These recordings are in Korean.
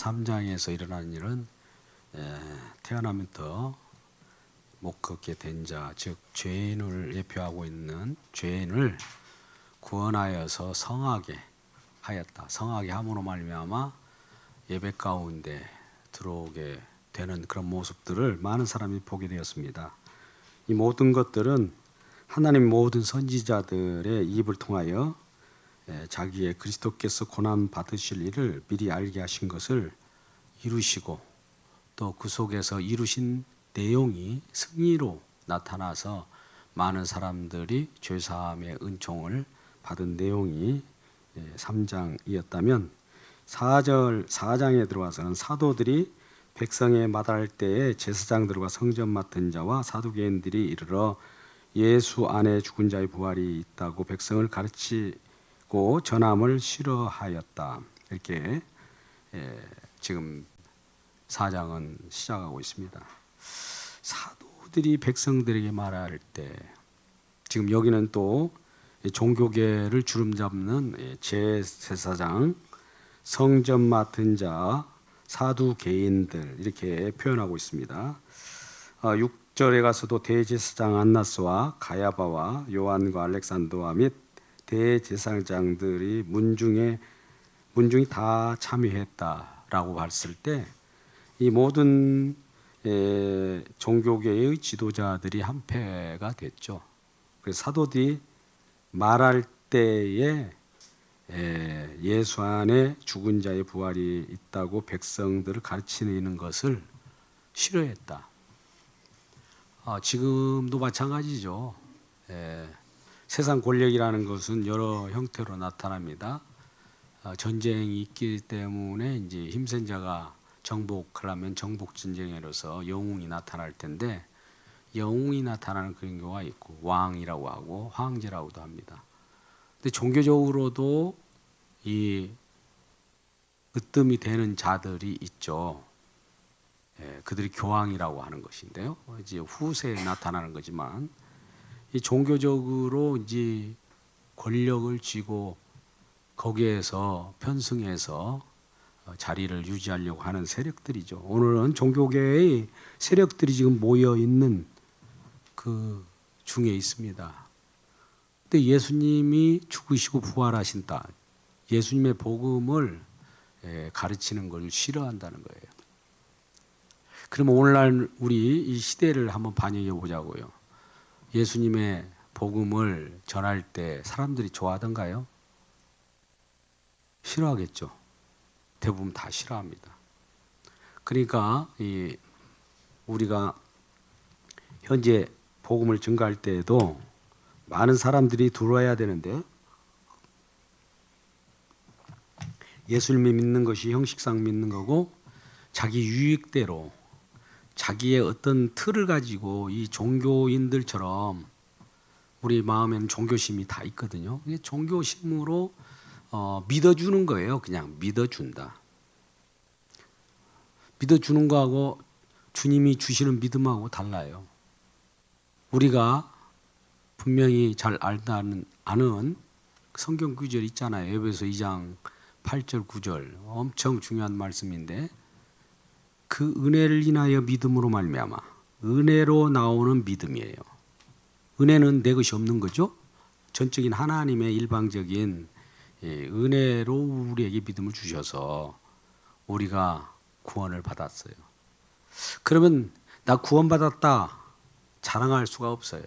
3장에서 일어난 일은 태어나면부터 못 걷게 된 자, 즉 죄인을 예표하고 있는 죄인을 구원하여서 성하게 하였다. 성하게 함으로 말미암아 예배 가운데 들어오게 되는 그런 모습들을 많은 사람이 보게 되었습니다. 이 모든 것들은 하나님 모든 선지자들의 입을 통하여 자기의 그리스도께서 고난 받으실 일을 미리 알게 하신 것을 이루시고 또 그 속에서 이루신 내용이 승리로 나타나서 많은 사람들이 죄사함의 은총을 받은 내용이 3장이었다면 4장에 들어와서는 사도들이 백성에 마다할 때에 제사장들과 성전 맡은 자와 사두개인들이 이르러 예수 안에 죽은 자의 부활이 있다고 백성을 가르치고 전함을 싫어하였다. 이렇게 지금 4장은 시작하고 있습니다. 사도들이 백성들에게 말할 때 지금 여기는 또 종교계를 주름잡는 제사장, 성전 맡은 자, 사두개인들 이렇게 표현하고 있습니다. 6절에 가서도 대제사장 안나스와 가야바와 요한과 알렉산더와 및 대제사장들이 문중이 다 참여했다라고 봤을 때 이 모든 종교계의 지도자들이 한패가 됐죠. 그래서 사도들이 말할 때에 예수 안에 죽은 자의 부활이 있다고 백성들을 가르치는 것을 싫어했다. 지금도 마찬가지죠. 세상 권력이라는 것은 여러 형태로 나타납니다. 전쟁이 있기 때문에 이제 힘센 자가 정복하려면 정복 전쟁으로서 영웅이 나타날 텐데 영웅이 나타나는 그런 경우가 있고 왕이라고 하고 황제라고도 합니다. 근데 종교적으로도 이 으뜸이 되는 자들이 있죠. 그들이 교황이라고 하는 것인데요. 이제 후세에 나타나는 거지만 이 종교적으로 이제 권력을 쥐고 거기에서 편승해서 자리를 유지하려고 하는 세력들이죠. 오늘은 종교계의 세력들이 지금 모여 있는 그 중에 있습니다. 근데 예수님이 죽으시고 부활하신다. 예수님의 복음을 가르치는 걸 싫어한다는 거예요. 그러면 오늘날 우리 이 시대를 한번 반영해 보자고요. 예수님의 복음을 전할 때 사람들이 좋아하던가요? 싫어하겠죠. 대부분 다 싫어합니다. 그러니까 우리가 현재 복음을 증거할 때에도 많은 사람들이 들어와야 되는데 예수님을 믿는 것이 형식상 믿는 거고 자기 유익대로 자기의 어떤 틀을 가지고 이 종교인들처럼 우리 마음에는 종교심이 다 있거든요. 종교심으로 믿어주는 거예요. 그냥 믿어준다. 믿어주는 거하고 주님이 주시는 믿음하고 달라요. 우리가 분명히 잘 아는 성경 구절 있잖아요. 에베소 2장 8절 9절 엄청 중요한 말씀인데 그 은혜를 인하여 믿음으로 말미암아 은혜로 나오는 믿음이에요. 은혜는 내 것이 없는 거죠. 전적인 하나님의 일방적인 은혜로 우리에게 믿음을 주셔서 우리가 구원을 받았어요. 그러면 나 구원받았다 자랑할 수가 없어요.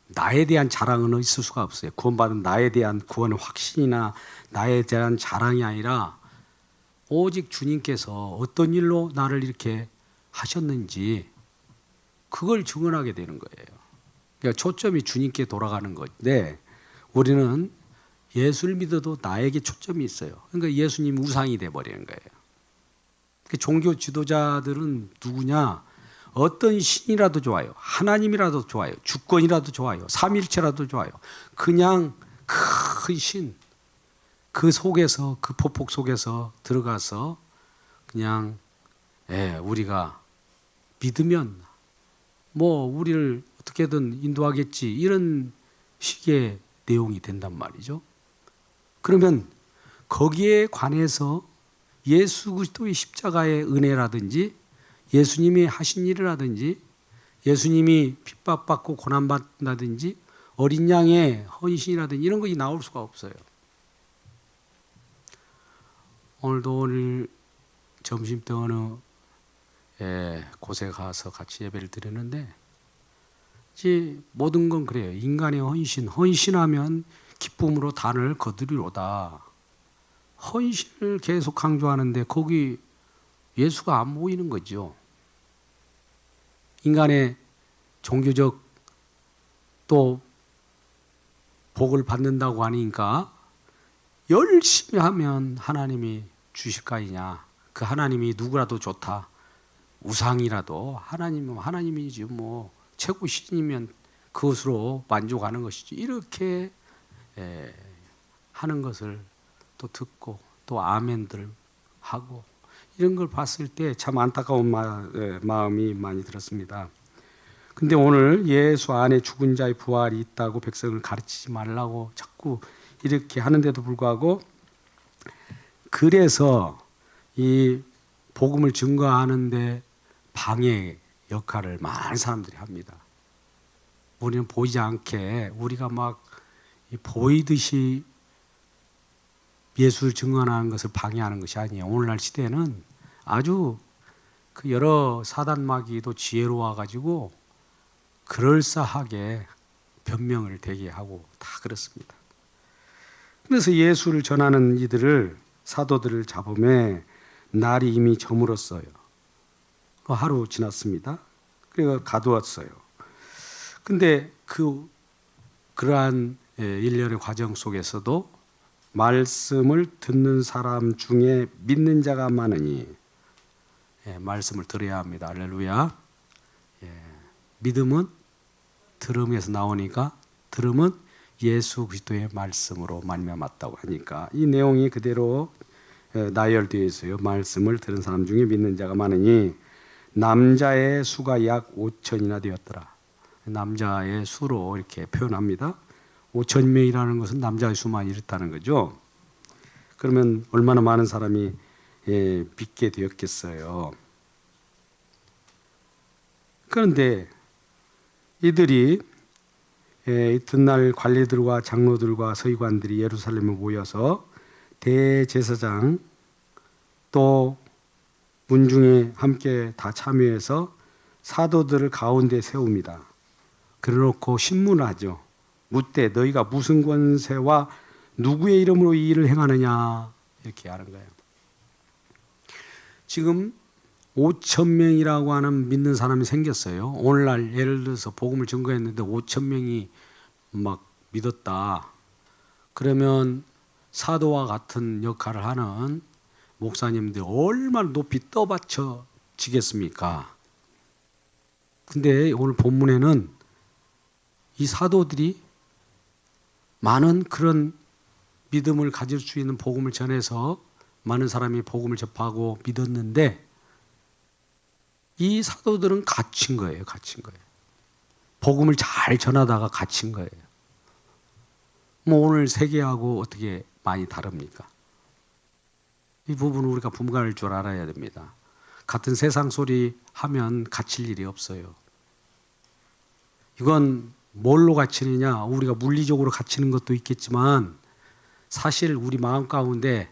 나에 대한 자랑은 있을 수가 없어요. 구원받은 나에 대한 구원의 확신이나 나에 대한 자랑이 아니라 오직 주님께서 어떤 일로 나를 이렇게 하셨는지 그걸 증언하게 되는 거예요. 그러니까 초점이 주님께 돌아가는 건데 우리는 예수를 믿어도 나에게 초점이 있어요. 그러니까 예수님 우상이 돼버리는 거예요. 종교 지도자들은 누구냐? 어떤 신이라도 좋아요. 하나님이라도 좋아요. 주권이라도 좋아요. 삼일체라도 좋아요. 그냥 큰 신, 그 속에서 그 포폭 속에서 들어가서 그냥 우리가 믿으면 뭐 우리를 어떻게든 인도하겠지 이런 식의 내용이 된단 말이죠. 그러면 거기에 관해서 예수 그리스도의 십자가의 은혜라든지 예수님이 하신 일이라든지 예수님이 핍박받고 고난받는다든지 어린 양의 헌신이라든지 이런 것이 나올 수가 없어요. 오늘 점심 때 어느 곳에 가서 같이 예배를 드렸는데 모든 건 그래요. 인간의 헌신하면 기쁨으로 단을 거두리로다. 헌신을 계속 강조하는데 거기 예수가 안 보이는 거죠. 인간의 종교적 또 복을 받는다고 하니까 열심히 하면 하나님이 주실 거 아니냐. 그 하나님이 누구라도 좋다. 우상이라도 하나님이지 뭐 최고 신이면 그것으로 만족하는 것이지. 이렇게 하는 것을 또 듣고 또 아멘들 하고 이런 걸 봤을 때 참 안타까운 마음이 많이 들었습니다. 근데 오늘 예수 안에 죽은 자의 부활이 있다고 백성을 가르치지 말라고 자꾸 이렇게 하는데도 불구하고 그래서 이 복음을 증거하는데 방해 역할을 많은 사람들이 합니다. 우리는 보이지 않게 우리가 막 보이듯이 예수를 증언하는 것을 방해하는 것이 아니에요. 오늘날 시대에는 아주 그 여러 사단마귀도 지혜로워 가지고 그럴싸하게 변명을 되게 하고 다 그렇습니다. 그래서 예수를 전하는 이들을 사도들을 잡음에 날이 이미 저물었어요. 하루 지났습니다. 그리고 가두었어요. 근데 그러한 일련의 과정 속에서도 말씀을 듣는 사람 중에 믿는 자가 많으니 말씀을 들어야 합니다. 할렐루야. 믿음은 들음에서 나오니까 들음은 예수 그리스도의 말씀으로 말미암았다고 하니까 이 내용이 그대로 나열되어 있어요. 말씀을 들은 사람 중에 믿는 자가 많으니 남자의 수가 약 5천이나 되었더라. 남자의 수로 이렇게 표현합니다. 5천 명이라는 것은 남자의 수만 이렇다는 거죠. 그러면 얼마나 많은 사람이 믿게 되었겠어요. 그런데 이들이 이튿날 관리들과 장로들과 서기관들이 예루살렘에 모여서 대제사장 또 문중에 함께 다 참여해서 사도들을 가운데 세웁니다. 그래놓고 신문을 하죠. 묻되 너희가 무슨 권세와 누구의 이름으로 이 일을 행하느냐 이렇게 하는 거예요. 지금 5천 명이라고 하는 믿는 사람이 생겼어요. 오늘날 예를 들어서 복음을 증거했는데 5천 명이 막 믿었다. 그러면 사도와 같은 역할을 하는 목사님들이 얼마나 높이 떠받쳐지겠습니까? 근데 오늘 본문에는 이 사도들이 많은 그런 믿음을 가질 수 있는 복음을 전해서 많은 사람이 복음을 접하고 믿었는데 이 사도들은 갇힌 거예요. 복음을 잘 전하다가 갇힌 거예요. 뭐 오늘 세계하고 어떻게 많이 다릅니까? 이 부분은 우리가 분간할 줄 알아야 됩니다. 같은 세상 소리 하면 갇힐 일이 없어요. 이건 뭘로 갇히느냐? 우리가 물리적으로 갇히는 것도 있겠지만 사실 우리 마음 가운데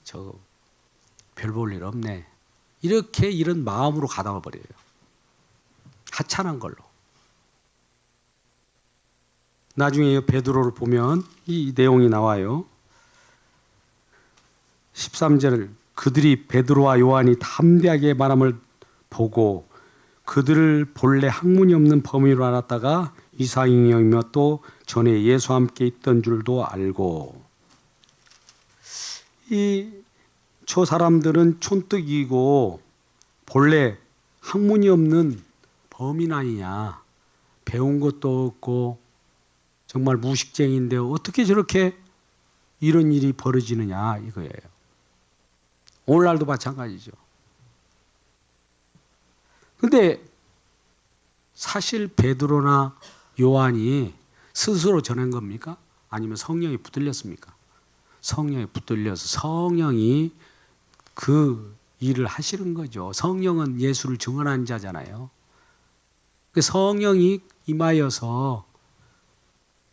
저 별 볼 일 없네. 이렇게 이런 마음으로 가다가 버려요. 하찮은 걸로. 나중에 베드로를 보면 이 내용이 나와요. 13절 그들이 베드로와 요한이 담대하게 말함을 보고 그들을 본래 학문이 없는 범인으로 알았다가 이상이며 또 전에 예수와 함께 있던 줄도 알고 저 사람들은 촌뜨기고 본래 학문이 없는 범인 아니냐. 배운 것도 없고 정말 무식쟁이인데 어떻게 저렇게 이런 일이 벌어지느냐 이거예요. 오늘날도 마찬가지죠. 근데 사실 베드로나 요한이 스스로 전한 겁니까? 아니면 성령이 붙들렸습니까? 성령에 붙들려서 성령이 그 일을 하시는 거죠. 성령은 예수를 증언한 자잖아요. 그 성령이 임하여서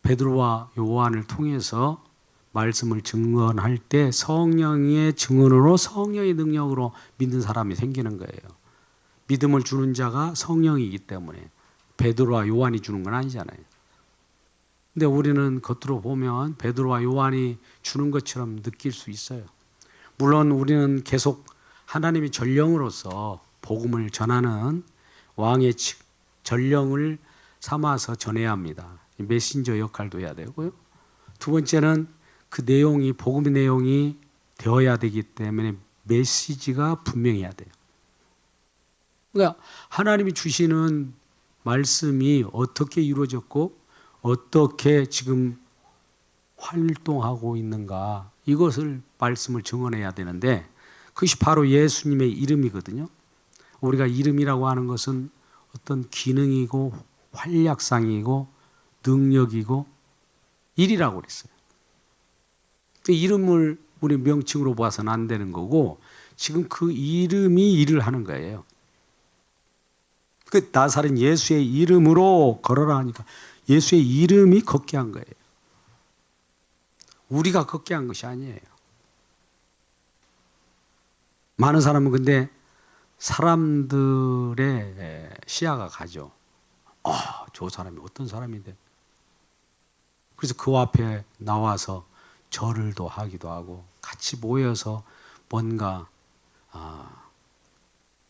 베드로와 요한을 통해서 말씀을 증언할 때 성령의 증언으로 성령의 능력으로 믿는 사람이 생기는 거예요. 믿음을 주는 자가 성령이기 때문에 베드로와 요한이 주는 건 아니잖아요. 근데 우리는 겉으로 보면 베드로와 요한이 주는 것처럼 느낄 수 있어요. 물론 우리는 계속 하나님의 전령으로서 복음을 전하는 왕의 전령을 삼아서 전해야 합니다. 메신저 역할도 해야 되고요. 두 번째는 그 내용이 복음의 내용이 되어야 되기 때문에 메시지가 분명해야 돼요. 그러니까 하나님이 주시는 말씀이 어떻게 이루어졌고 어떻게 지금 활동하고 있는가, 이것을 말씀을 증언해야 되는데 그것이 바로 예수님의 이름이거든요. 우리가 이름이라고 하는 것은 어떤 기능이고 활약상이고 능력이고 일이라고 그랬어요. 이름을 우리 명칭으로 봐서는 안 되는 거고 지금 그 이름이 일을 하는 거예요. 그 나사렛 예수의 이름으로 걸어라 하니까 예수의 이름이 걷게 한 거예요. 우리가 걷게 한 것이 아니에요. 많은 사람은 근데 사람들의 시야가 가죠. 저 사람이 어떤 사람인데. 그래서 그 앞에 나와서 절을도 하기도 하고 같이 모여서 뭔가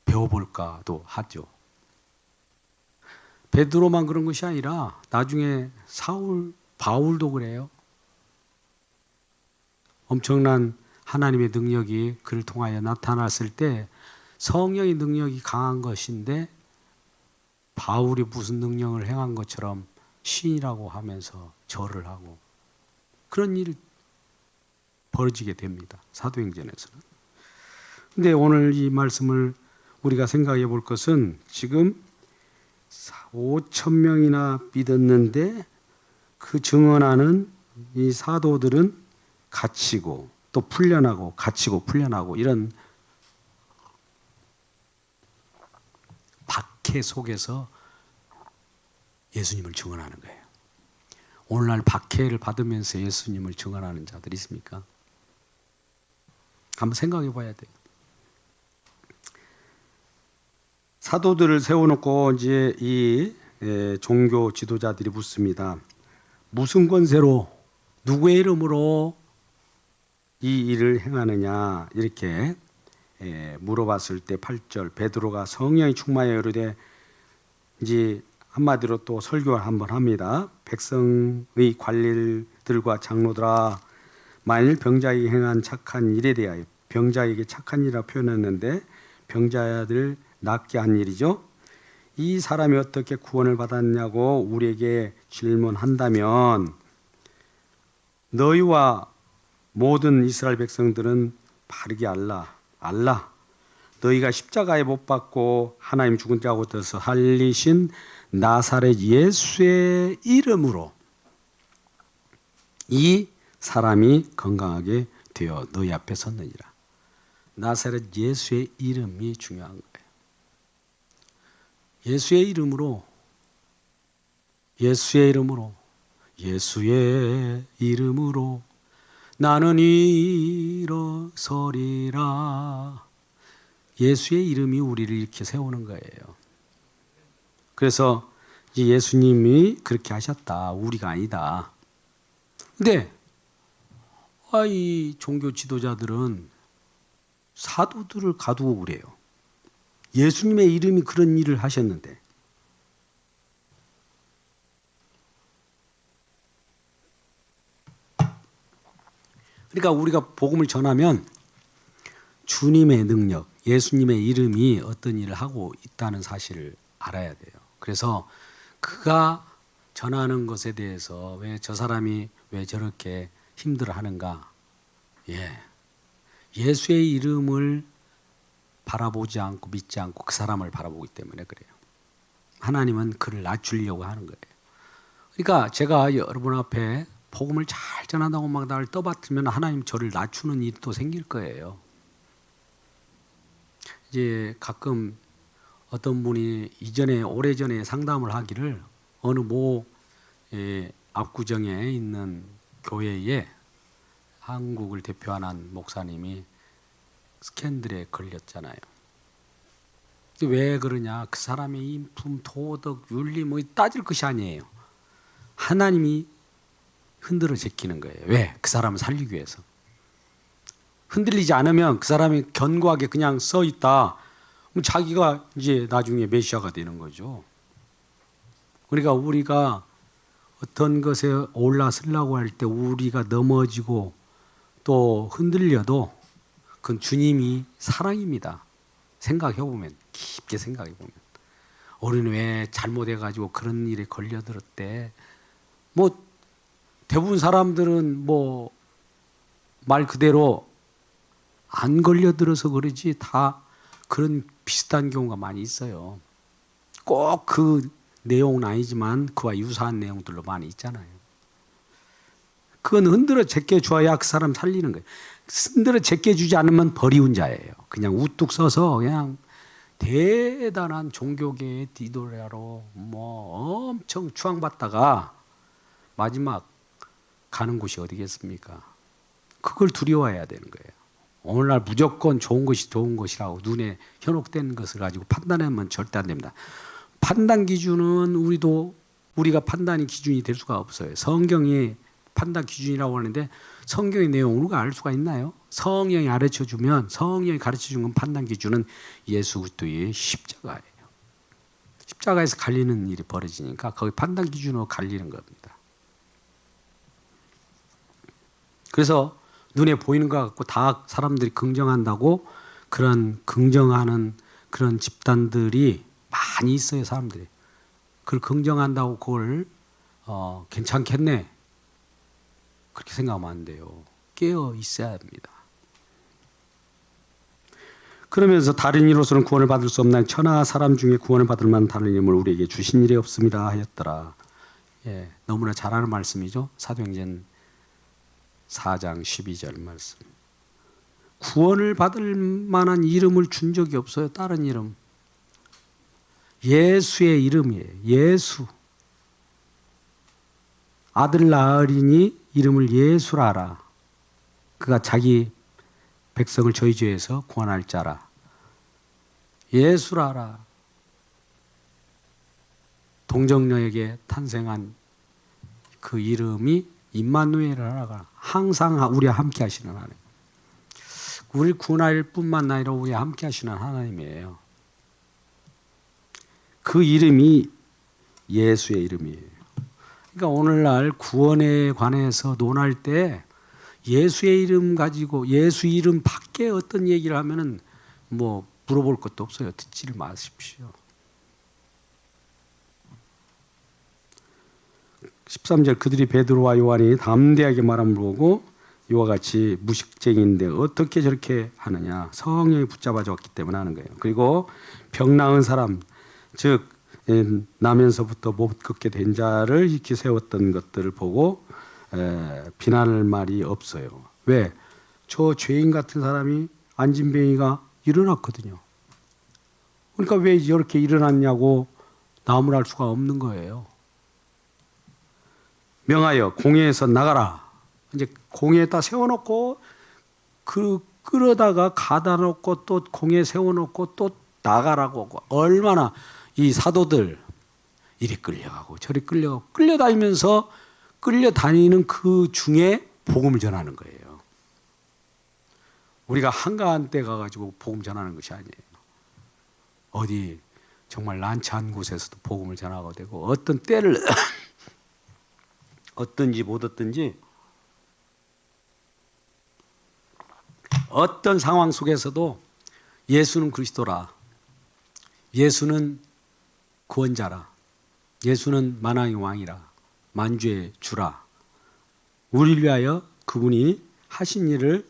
배워볼까도 하죠. 베드로만 그런 것이 아니라 나중에 바울도 그래요. 엄청난 하나님의 능력이 그를 통하여 나타났을 때 성령의 능력이 강한 것인데 바울이 무슨 능력을 행한 것처럼 신이라고 하면서 절을 하고 그런 일이 벌어지게 됩니다. 사도행전에서는. 근데 오늘 이 말씀을 우리가 생각해 볼 것은 지금 5,000명이나 믿었는데 그 증언하는 이 사도들은 갇히고 또 풀려나고 갇히고 풀려나고 이런 박해 속에서 예수님을 증언하는 거예요. 오늘날 박해를 받으면서 예수님을 증언하는 자들이 있습니까? 한번 생각해 봐야 돼요. 사도들을 세워놓고 이제 이 종교 지도자들이 묻습니다. 무슨 권세로 누구의 이름으로 이 일을 행하느냐 이렇게 물어봤을 때 8절 베드로가 성령이 충만하여 이르되 이제 한마디로 또 설교를 한번 합니다. 백성의 관리들과 장로들아 만일 병자에게 행한 착한 일에 대하여 병자에게 착한 일이라 표현했는데 병자들 낫게 한 일이죠. 이 사람이 어떻게 구원을 받았냐고 우리에게 질문한다면 너희와 모든 이스라엘 백성들은 바르게 알라. 너희가 십자가에 못 박고 하나님 죽은 자 가운데서 살리신 나사렛 예수의 이름으로 이 사람이 건강하게 되어 너희 앞에 섰느니라. 나사렛 예수의 이름이 중요한 거예요. 예수의 이름으로 나는 일어서리라. 예수의 이름이 우리를 이렇게 세우는 거예요. 그래서 예수님이 그렇게 하셨다. 우리가 아니다. 근데 이 종교 지도자들은 사도들을 가두고 그래요. 예수님의 이름이 그런 일을 하셨는데. 그러니까 우리가 복음을 전하면 주님의 능력, 예수님의 이름이 어떤 일을 하고 있다는 사실을 알아야 돼요. 그래서 그가 전하는 것에 대해서 왜 저 사람이 왜 저렇게 힘들어하는가? 예수의 이름을 바라보지 않고 믿지 않고 그 사람을 바라보기 때문에 그래요. 하나님은 그를 낮추려고 하는 거예요. 그러니까 제가 여러분 앞에 복음을 잘 전한다고 막 나를 떠받들면 하나님 저를 낮추는 일이 또 생길 거예요. 이제 가끔 어떤 분이 이전에 오래전에 상담을 하기를 어느 압구정에 있는 교회에 한국을 대표하는 목사님이 스캔들에 걸렸잖아요. 왜 그러냐? 그 사람의 인품, 도덕, 윤리 뭐 따질 것이 아니에요. 하나님이 흔들어 제끼는 거예요. 왜? 그 사람을 살리기 위해서. 흔들리지 않으면 그 사람이 견고하게 그냥 써 있다. 그럼 자기가 이제 나중에 메시아가 되는 거죠. 그러니까 우리가 어떤 것에 올라서려고 할 때 우리가 넘어지고 또 흔들려도 그건 주님이 사랑입니다. 생각해보면, 깊게 생각해보면. 우리는 왜 잘못해가지고 그런 일에 걸려들었대. 뭐 대부분 사람들은 뭐 말 그대로 안 걸려들어서 그러지 다 그런 비슷한 경우가 많이 있어요. 꼭 그 내용은 아니지만 그와 유사한 내용들로 많이 있잖아요. 그건 흔들어 제껴줘야 그 사람 살리는 거예요. 흔들어 제껴주지 않으면 버리운 자예요. 그냥 우뚝 서서 그냥 대단한 종교계의 디도라로 뭐 엄청 추앙받다가 마지막 가는 곳이 어디겠습니까? 그걸 두려워해야 되는 거예요. 오늘날 무조건 좋은 것이 좋은 것이라고 눈에 현혹된 것을 가지고 판단하면 절대 안 됩니다. 판단 기준은 우리가 판단이 기준이 될 수가 없어요. 성경이 판단 기준이라고 하는데 성경의 내용을 우리가 알 수가 있나요? 성령이 가르쳐주면 성령이 가르쳐준 건 판단 기준은 예수 그리스도의 십자가예요. 십자가에서 갈리는 일이 벌어지니까 거기 판단 기준으로 갈리는 겁니다. 그래서 눈에 보이는 것 같고 다 사람들이 긍정한다고 그런 긍정하는 그런 집단들이 많이 있어요. 사람들이 그걸 긍정한다고 그걸 괜찮겠네 그렇게 생각하면 안 돼요. 깨어 있어야 합니다. 그러면서 다른 이로서는 구원을 받을 수 없나니 천하 사람 중에 구원을 받을 만한 다른 이름을 우리에게 주신 일이 없습니다 하였더라. 예, 너무나 잘 아는 말씀이죠. 사도행전 4장 12절 말씀. 구원을 받을 만한 이름을 준 적이 없어요. 다른 이름. 예수의 이름이에요. 예수. 아들 낳으리니 이름을 예수라 하라. 그가 자기 백성을 저희 죄에서 구원할 자라. 예수라 하라. 동정녀에게 탄생한 그 이름이 임마누엘이라. 항상 우리와 함께 하시는 하나님. 우리 구원할 뿐만 아니라 우리와 함께 하시는 하나님이에요. 그 이름이 예수의 이름이에요. 그러니까 오늘날 구원에 관해서 논할 때 예수의 이름 가지고 예수 이름 밖에 어떤 얘기를 하면은 뭐 물어볼 것도 없어요. 듣지를 마십시오. 13절 그들이 베드로와 요한이 담대하게 말함을 보고 이와 같이 무식쟁이인데 어떻게 저렇게 하느냐. 성령이 붙잡아져 왔기 때문에 하는 거예요. 그리고 병 나은 사람 즉 나면서부터 못 걷게 된 자를 이렇게 세웠던 것들을 보고 비난할 말이 없어요. 왜? 저 죄인 같은 사람이 안진뱅이가 일어났거든요. 그러니까 왜 이렇게 일어났냐고 나무랄 수가 없는 거예요. 명하여 공회에서 나가라. 이제 공회에다 세워놓고 끌어다가 가다 놓고 또 공회에 세워놓고 또 나가라고 하고 얼마나 이 사도들 이리 끌려가고 저리 끌려가고 끌려다니면서 끌려다니는 그 중에 복음을 전하는 거예요. 우리가 한가한 때 가가지고 복음 전하는 것이 아니에요. 어디 정말 난처한 곳에서도 복음을 전하고 되고 어떤 때를 얻든지 못 얻든지 어떤 상황 속에서도 예수는 그리스도라. 예수는 구원자라. 예수는 만왕의 왕이라. 만주의 주라. 우리를 위하여 그분이 하신 일을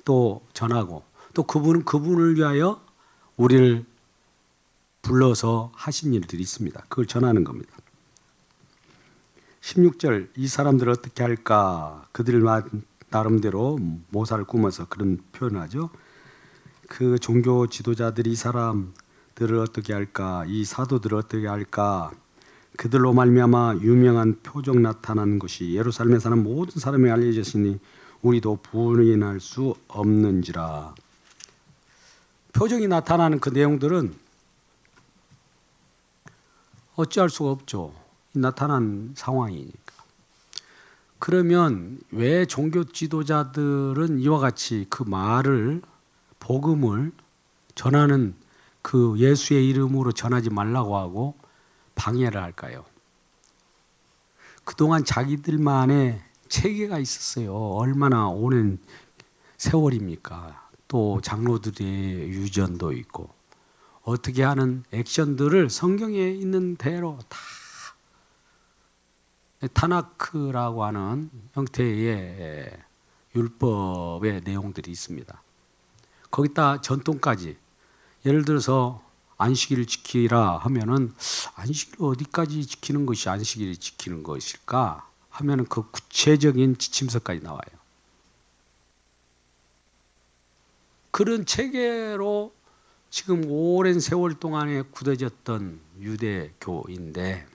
또 전하고 또 그분은 그분을 위하여 우리를 불러서 하신 일들이 있습니다. 그걸 전하는 겁니다. 16절 이 사람들을 어떻게 할까? 그들 나름대로 모사를 꾸며서 그런 표현을 하죠. 그 종교 지도자들이 이 사람들을 어떻게 할까? 이 사도들을 어떻게 할까? 그들로 말미암아 유명한 표적 나타나는 것이 예루살렘에 사는 모든 사람에게 알려졌으니 우리도 부인할 수 없는지라. 표적이 나타나는 그 내용들은 어찌할 수가 없죠. 나타난 상황이니까. 그러면 왜 종교 지도자들은 이와 같이 그 말을 복음을 전하는 그 예수의 이름으로 전하지 말라고 하고 방해를 할까요? 그동안 자기들만의 체계가 있었어요. 얼마나 오랜 세월입니까? 또 장로들의 유전도 있고 어떻게 하는 액션들을 성경에 있는 대로 다 타나크라고 하는 형태의 율법의 내용들이 있습니다. 거기다 전통까지 예를 들어서 안식일을 지키라 하면은 안식일을 어디까지 지키는 것이 안식일을 지키는 것일까 하면은 그 구체적인 지침서까지 나와요. 그런 체계로 지금 오랜 세월 동안에 굳어졌던 유대교인데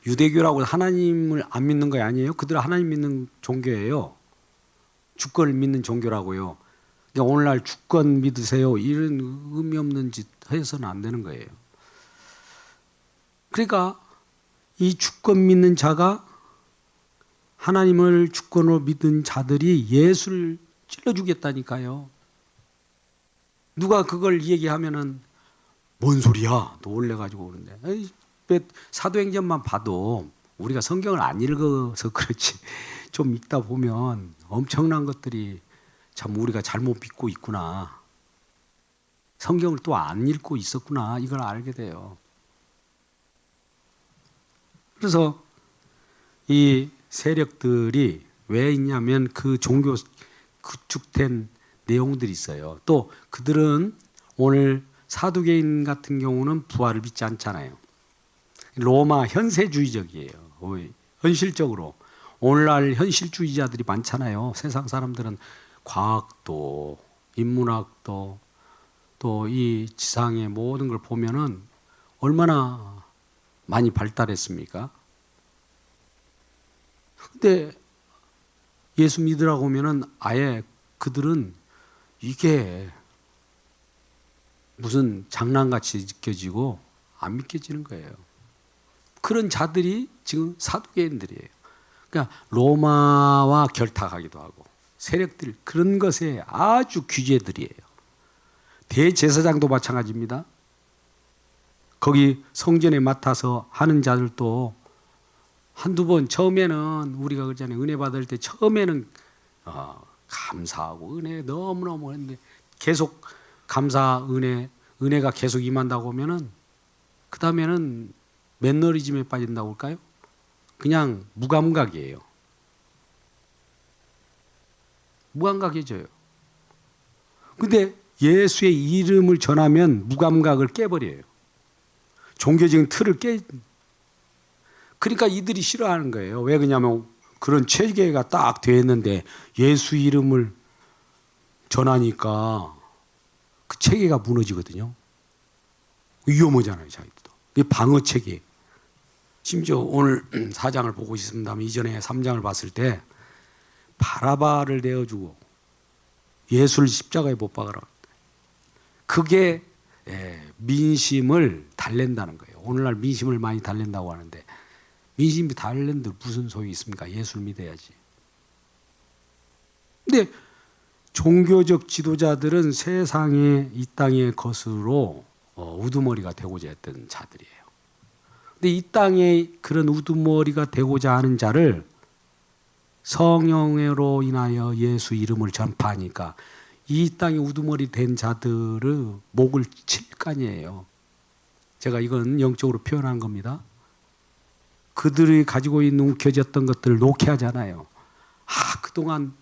유대교라고 하나님을 안 믿는 거 아니에요? 그들은 하나님 믿는 종교예요. 주권을 믿는 종교라고요. 그러니까 오늘날 주권 믿으세요 이런 의미 없는 짓 해서는 안 되는 거예요. 그러니까 이 주권 믿는 자가 하나님을 주권으로 믿은 자들이 예수를 찔러 죽였다니까요. 누가 그걸 얘기하면은 뭔 소리야 놀래가지고 그러는데 사도행전만 봐도 우리가 성경을 안 읽어서 그렇지 좀 읽다 보면 엄청난 것들이 참 우리가 잘못 믿고 있구나. 성경을 또 안 읽고 있었구나. 이걸 알게 돼요. 그래서 이 세력들이 왜 있냐면 그 종교 구축된 내용들이 있어요. 또 그들은 오늘 사두개인 같은 경우는 부활을 믿지 않잖아요. 로마 현세주의적이에요. 현실적으로. 오늘날 현실주의자들이 많잖아요. 세상 사람들은 과학도, 인문학도, 또 이 지상의 모든 걸 보면은 얼마나 많이 발달했습니까? 근데 예수 믿으라고 하면은 아예 그들은 이게 무슨 장난같이 느껴지고 안 믿겨지는 거예요. 그런 자들이 지금 사두개인들이에요. 그러니까 로마와 결탁하기도 하고 세력들 그런 것에 아주 규제들이에요. 대제사장도 마찬가지입니다. 거기 성전에 맡아서 하는 자들도 한두 번 처음에는 우리가 그러잖아요. 은혜 받을 때 처음에는 감사하고 은혜 너무너무 했는데 계속 감사 은혜가 계속 임한다고 하면은 그 다음에는 매너리즘에 빠진다고 할까요? 그냥 무감각이에요. 무감각해져요. 근데 예수의 이름을 전하면 무감각을 깨버려요. 종교적인 틀을 그러니까 이들이 싫어하는 거예요. 왜 그러냐면 그런 체계가 딱 되어 있는데 예수 이름을 전하니까 그 체계가 무너지거든요. 위험하잖아요, 자기들도. 이 방어 체계. 심지어 오늘 4장을 보고 있습니다만 이전에 3장을 봤을 때 바라바를 내어주고 예수를 십자가에 못 박으라. 그게 민심을 달랜다는 거예요. 오늘날 민심을 많이 달랜다고 하는데 민심이 달랜들 무슨 소용이 있습니까? 예수를 믿어야지. 근데 종교적 지도자들은 세상의 이 땅의 것으로 우두머리가 되고자 했던 자들이에요. 근데 이 땅에 그런 우두머리가 되고자 하는 자를 성령으로 인하여 예수 이름을 전파하니까 이 땅에 우두머리 된 자들의 목을 칠 간이에요. 제가 이건 영적으로 표현한 겁니다. 그들이 가지고 있는 움켜졌던 것들을 놓게 하잖아요. 그동안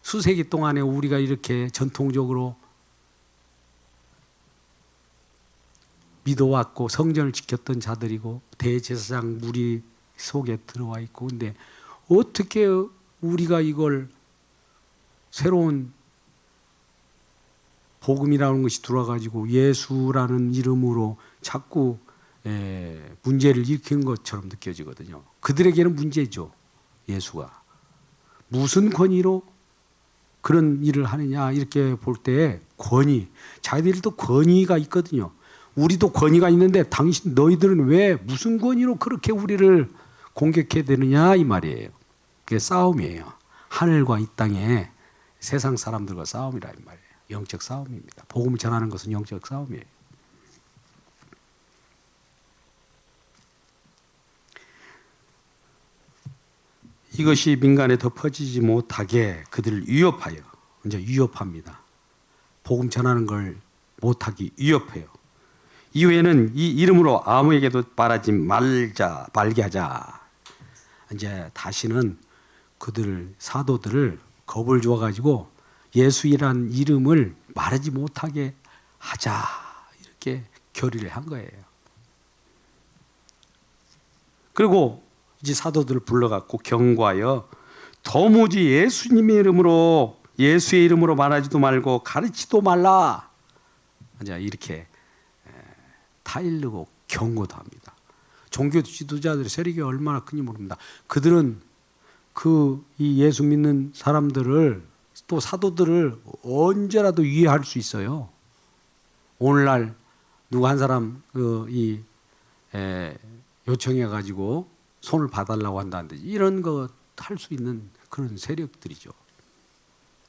수세기 동안에 우리가 이렇게 전통적으로 믿어왔고 성전을 지켰던 자들이고 대제사장 무리 속에 들어와 있고, 근데 어떻게 우리가 이걸 새로운 복음이라는 것이 들어와가지고 예수라는 이름으로 자꾸 문제를 일으킨 것처럼 느껴지거든요. 그들에게는 문제죠. 예수가 무슨 권위로 그런 일을 하느냐 이렇게 볼 때 권위, 자기들도 권위가 있거든요. 우리도 권위가 있는데 너희들은 왜 무슨 권위로 그렇게 우리를 공격해야 되느냐 이 말이에요. 그게 싸움이에요. 하늘과 이 땅에 세상 사람들과 싸움이라 이 말이에요. 영적 싸움입니다. 복음을 전하는 것은 영적 싸움이에요. 이것이 민간에 더 퍼지지 못하게 그들을 위협하여, 이제 위협합니다. 복음 전하는 걸 못하기 위협해요. 이후에는 이 이름으로 아무에게도 말하지 말게 하자. 이제 다시는 그들을, 사도들을 겁을 주어가지고 예수이란 이름을 말하지 못하게 하자, 이렇게 결의를 한 거예요. 그리고 이제 사도들을 불러갖고 경고하여 도무지 예수님의 이름으로, 예수의 이름으로 말하지도 말고 가르치도 말라. 이제 이렇게 타일르고 경고도 합니다. 종교 지도자들의 세력이 얼마나 큰지 모릅니다. 그들은 이 예수 믿는 사람들을, 또 사도들을 언제라도 이해할 수 있어요. 오늘날 누구 한 사람 요청해가지고 손을 봐달라고 한다는데 이런 거 할 수 있는 그런 세력들이죠.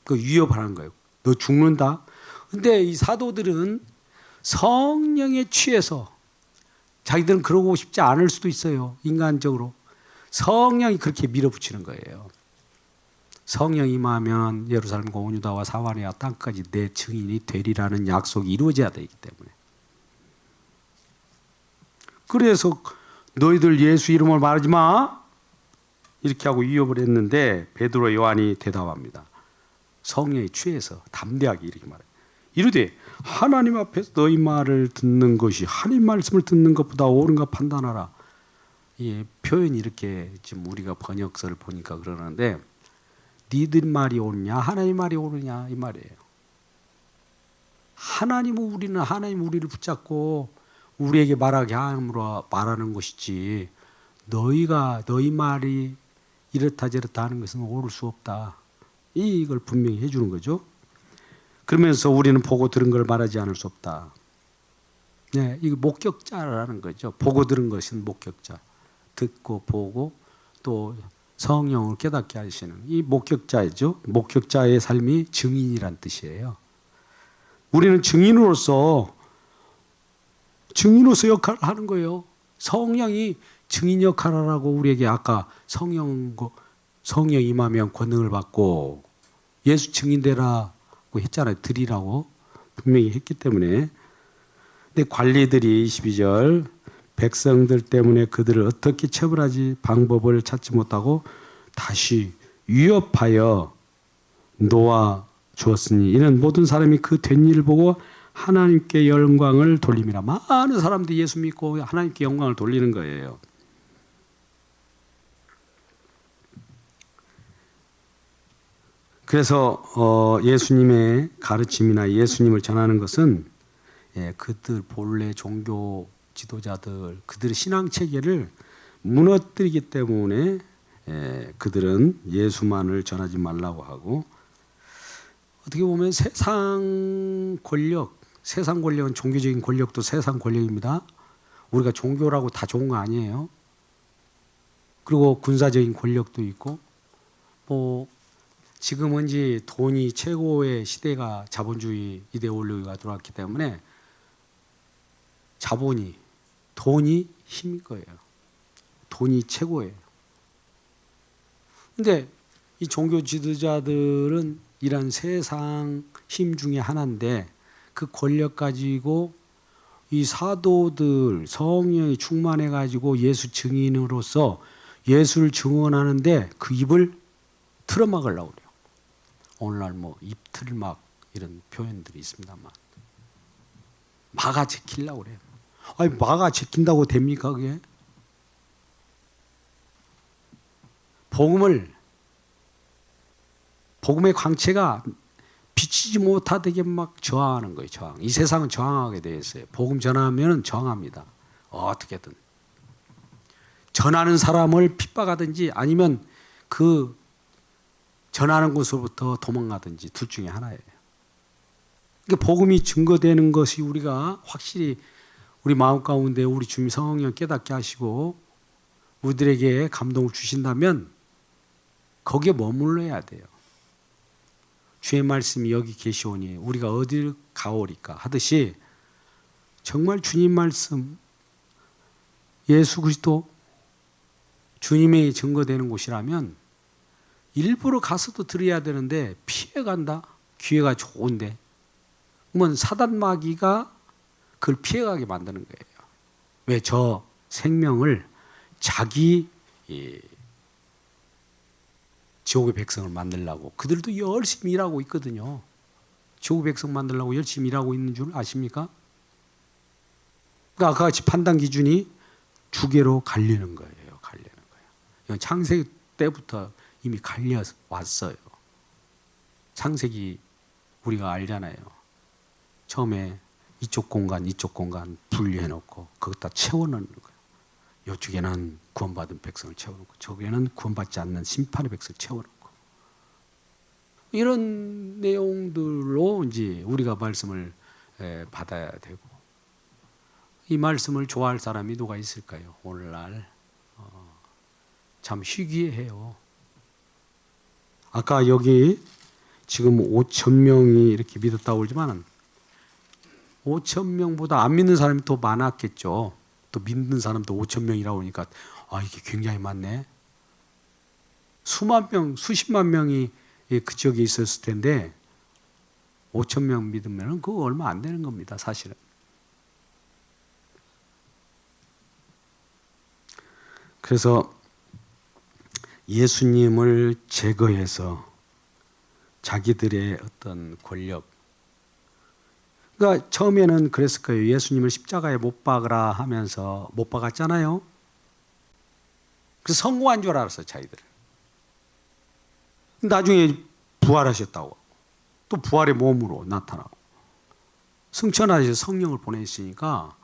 그 위협하는 거예요. 너 죽는다. 근데 이 사도들은 성령에 취해서, 자기들은 그러고 싶지 않을 수도 있어요. 인간적으로. 성령이 그렇게 밀어붙이는 거예요. 성령이 임하면 예루살렘과 온 유다와 사마리아 땅까지 내 증인이 되리라는 약속이 이루어져야 되기 때문에. 그래서 너희들 예수 이름을 말하지 마, 이렇게 하고 위협을 했는데 베드로 요한이 대답합니다. 성령에 취해서 담대하게 이렇게 말해요. 이르되 하나님 앞에서 너희 말을 듣는 것이 하나님 말씀을 듣는 것보다 옳은가 판단하라. 이 표현이 이렇게 지금 우리가 번역서를 보니까 그러는데, 니들 말이 옳으냐 하나님 말이 옳으냐 이 말이에요. 하나님 우리를 붙잡고 우리에게 말하게 함으로 말하는 것이지, 너희 말이 이렇다 저렇다 하는 것은 옳을 수 없다. 이걸 분명히 해주는 거죠. 그러면서 우리는 보고 들은 걸 말하지 않을 수 없다. 네, 이거 목격자라는 거죠. 보고 들은 것은 목격자. 듣고 보고 또 성령을 깨닫게 하시는 이 목격자이죠. 목격자의 삶이 증인이란 뜻이에요. 우리는 증인으로서 역할을 하는 거예요. 성령이 증인 역할을 하고 우리에게 아까 성령 임하면 권능을 받고 예수 증인되라고 했잖아요. 드리라고 분명히 했기 때문에. 근데 관리들이 22절 백성들 때문에 그들을 어떻게 처벌하지 방법을 찾지 못하고 다시 위협하여 놓아 주었으니 이는 모든 사람이 그 된 일을 보고 하나님께 영광을 돌림이라. 많은 사람들이 예수 믿고 하나님께 영광을 돌리는 거예요. 그래서 예수님의 가르침이나 예수님을 전하는 것은 그들 본래 종교 지도자들, 그들의 신앙 체계를 무너뜨리기 때문에 그들은 예수만을 전하지 말라고 하고, 어떻게 보면 세상 권력은 종교적인 권력도 세상 권력입니다. 우리가 종교라고 다 좋은 거 아니에요. 그리고 군사적인 권력도 있고, 지금은 이제 돈이 최고의 시대가 자본주의 이데올로기가 들어왔기 때문에 돈이 힘인 거예요. 돈이 최고예요. 근데 이 종교 지도자들은 이런 세상 힘 중에 하나인데, 그 권력 가지고 이 사도들 성령이 충만해 가지고 예수 증인으로서 예수를 증언하는데 그 입을 틀어막으려고 그래요. 오늘날 입 틀막 이런 표현들이 있습니다만 막아 제키려고 그래요. 아니 마가 지킨다고 됩니까 그게? 복음의 광채가 비치지 못하게 막 저항하는 거예요. 저항. 이 세상은 저항하게 되어 있어요. 복음 전하면 저항합니다. 어떻게든 전하는 사람을 핍박하든지 아니면 그 전하는 곳으로부터 도망가든지 둘 중에 하나예요. 그러니까 복음이 증거되는 것이 우리가 확실히 우리 마음 가운데 우리 주님 성령 깨닫게 하시고 우리들에게 감동을 주신다면 거기에 머물러야 돼요. 주의 말씀이 여기 계시오니 우리가 어디를 가오리까 하듯이 정말 주님 말씀 예수 그리스도 주님의 증거되는 곳이라면 일부러 가서도 들어야 되는데 피해간다. 기회가 좋은데 그러면 사단 마귀가 그걸 피해가게 만드는 거예요. 왜? 저 생명을 자기 지옥의 백성을 만들려고 그들도 열심히 일하고 있거든요. 지옥의 백성 만들려고 열심히 일하고 있는 줄 아십니까? 그러니까 아까 같이 판단 기준이 주계로 갈리는 거예요. 갈리는 거예요. 이건 창세기 때부터 이미 갈려 왔어요. 창세기 우리가 알잖아요. 처음에 이쪽 공간 분리해 놓고 거기다 채워 넣는 거예요. 이쪽에는 구원받은 백성을 채워놓고 저기에는 구원받지 않는 심판의 백성을 채워놓고 이런 내용들로 이제 우리가 말씀을 받아야 되고 이 말씀을 좋아할 사람이 누가 있을까요? 오늘날 참 희귀해요. 아까 여기 지금 5천 명이 이렇게 믿었다고 그러지만 5천 명보다 안 믿는 사람이 더 많았겠죠. 또 믿는 사람도 5천 명이라고 하니까 이게 굉장히 많네. 수만 명, 수십만 명이 그 지역에 있었을 텐데 5천 명 믿으면 그거 얼마 안 되는 겁니다. 사실은. 그래서 예수님을 제거해서 자기들의 어떤 권력 그러니까 처음에는 그랬을 거예요. 예수님을 십자가에 못 박으라 하면서 못 박았잖아요. 그래서 성공한 줄 알았어요. 자기들은. 나중에 부활하셨다고. 또 부활의 몸으로 나타나고. 승천하셔서 성령을 보내셨으니까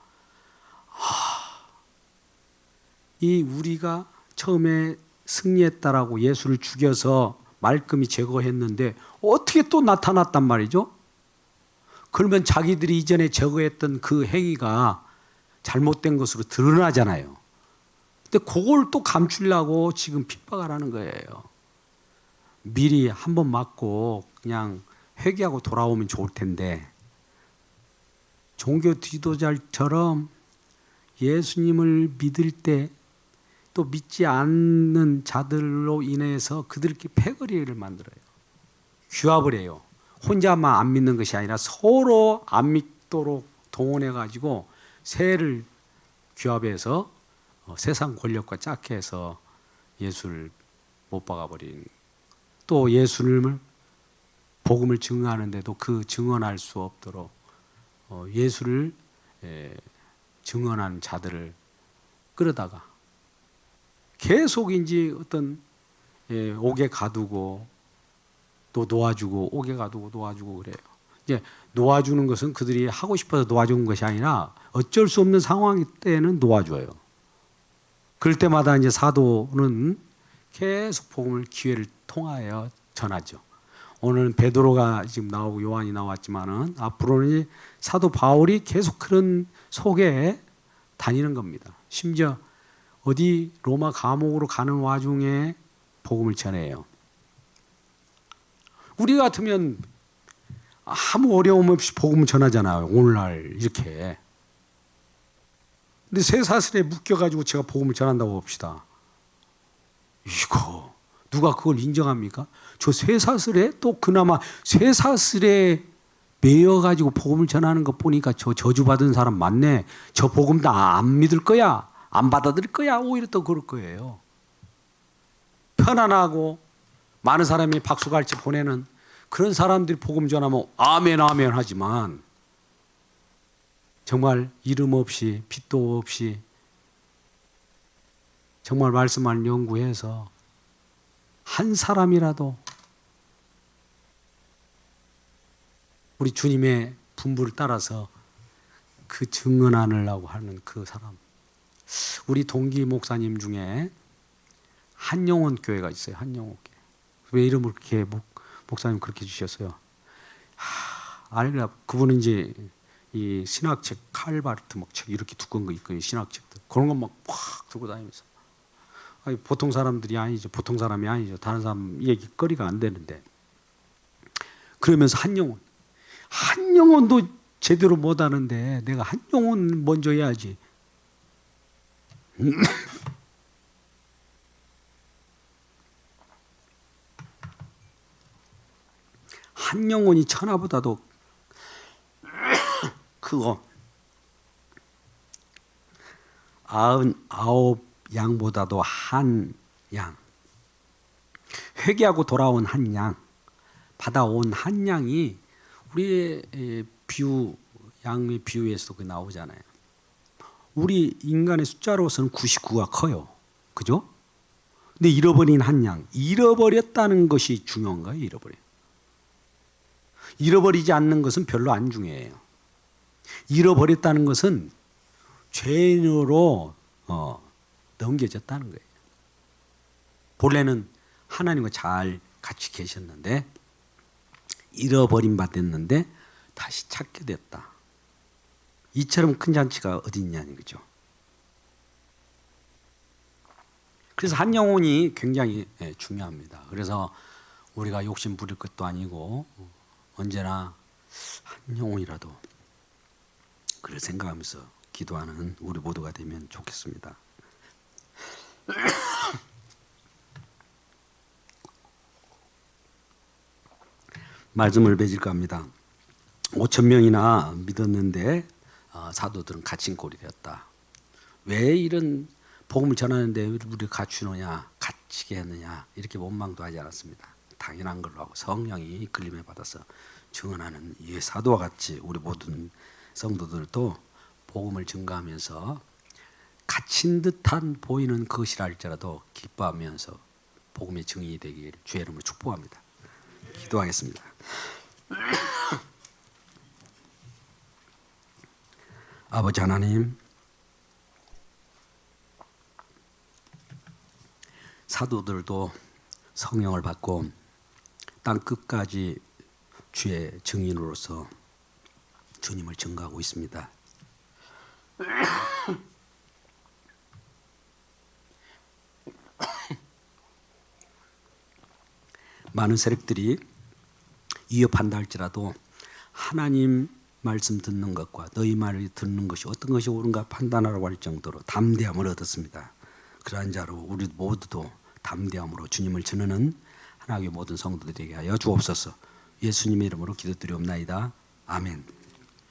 이 우리가 처음에 승리했다라고 예수를 죽여서 말끔히 제거했는데 어떻게 또 나타났단 말이죠? 그러면 자기들이 이전에 제거했던 그 행위가 잘못된 것으로 드러나잖아요. 근데 그걸 또 감추려고 지금 핍박을 하는 거예요. 미리 한 번 맞고 그냥 회개하고 돌아오면 좋을 텐데 종교 지도자처럼 예수님을 믿을 때 또 믿지 않는 자들로 인해서 그들끼리 패거리를 만들어요. 규합을 해요. 혼자만 안 믿는 것이 아니라 서로 안 믿도록 동원해가지고 세를 규합해서 세상 권력과 짝해서 예수를 못 박아버린 또 예수를 복음을 증언하는데도 그 증언할 수 없도록 예수를 증언하는 자들을 끌어다가 계속 이제 어떤 옥에 가두고 또 놓아주고 옥에 가두고 놓아주고 그래요. 이제 놓아주는 것은 그들이 하고 싶어서 놓아주는 것이 아니라 어쩔 수 없는 상황 때는 놓아줘요. 그럴 때마다 이제 사도는 계속 복음을 기회를 통하여 전하죠. 오늘은 베드로가 지금 나오고 요한이 나왔지만은 앞으로는 이제 사도 바울이 계속 그런 속에 다니는 겁니다. 심지어 어디 로마 감옥으로 가는 와중에 복음을 전해요. 우리 같으면 아무 어려움 없이 복음을 전하잖아요. 오늘날 이렇게. 근데 쇠사슬에 묶여가지고 제가 복음을 전한다고 봅시다. 이거 누가 그걸 인정합니까? 저 쇠사슬에 또 그나마 쇠사슬에 매여가지고 복음을 전하는 것 보니까 저 저주받은 사람 맞네. 저 복음 다 안 믿을 거야. 안 받아들일 거야. 오히려 더 그럴 거예요. 편안하고 많은 사람이 박수갈채 보내는 그런 사람들이 복음 전하면 아멘 아멘 하지만 정말 이름 없이 빛도 없이 정말 말씀을 연구해서 한 사람이라도 우리 주님의 분부를 따라서 그 증언하려고 하는 그 사람. 우리 동기 목사님 중에 한영원 교회가 있어요. 한영원 교회. 왜 이름을 그렇게 목사님 그렇게 주셨어요? 알라 그분은 이제 이 신학책 칼바르트 막 책 이렇게 두꺼운 거 있고 신학책들 그런 거 막 확 들고 다니면서 아니, 보통 사람들이 아니죠. 보통 사람이 아니죠. 다른 사람 얘기거리가 안 되는데 그러면서 한영원도 제대로 못 하는데 내가 한영원 먼저 해야지. 한영원이 천하보다도 크고 99 양보다도 한 양, 회개하고 돌아온 한 양, 받아온 한 양이 우리의 비유, 양의 비유에서도 나오잖아요. 우리 인간의 숫자로서는 99가 커요. 그죠? 근데 잃어버린 한 양, 잃어버렸다는 것이 중요한 거예요. 잃어버리지 않는 것은 별로 안 중요해요. 잃어버렸다는 것은 죄인으로 넘겨졌다는 거예요. 본래는 하나님과 잘 같이 계셨는데 잃어버림 바 됐는데 다시 찾게 됐다. 이처럼 큰 잔치가 어디 있냐는 거죠. 그래서 한 영혼이 굉장히 중요합니다. 그래서 우리가 욕심 부릴 것도 아니고 언제나 한 영혼이라도 그를 생각하면서 기도하는 우리 모두가 되면 좋겠습니다. 말씀을 맺을까 합니다. 5,000명이나 믿었는데 사도들은 갇힌 꼴이 되었다. 왜 이런 복음을 전하는데 우리를 갖추느냐, 갇히게 했느냐 이렇게 원망도 하지 않았습니다. 당연한 걸로 하고 성령이 이끌림에 받아서 증언하는 이 사도와 같이 우리 모든 성도들도 복음을 증거하면서 갇힌 듯한 보이는 것이라 할지라도 기뻐하면서 복음의 증인이 되길 주의 이름으로 축복합니다. 기도하겠습니다. 아버지 하나님, 사도들도 성령을 받고 땅 끝까지 주의 증인으로서 주님을 증거하고 있습니다. 많은 세력들이 위협한다 할지라도 하나님 말씀 듣는 것과 너희 말을 듣는 것이 어떤 것이 옳은가 판단하라고 할 정도로 담대함을 얻었습니다. 그러한 자로 우리 모두도 담대함으로 주님을 전하는 하나님의 모든 성도들에게 하여 주옵소서. 예수님의 이름으로 기도드리옵나이다. 아멘.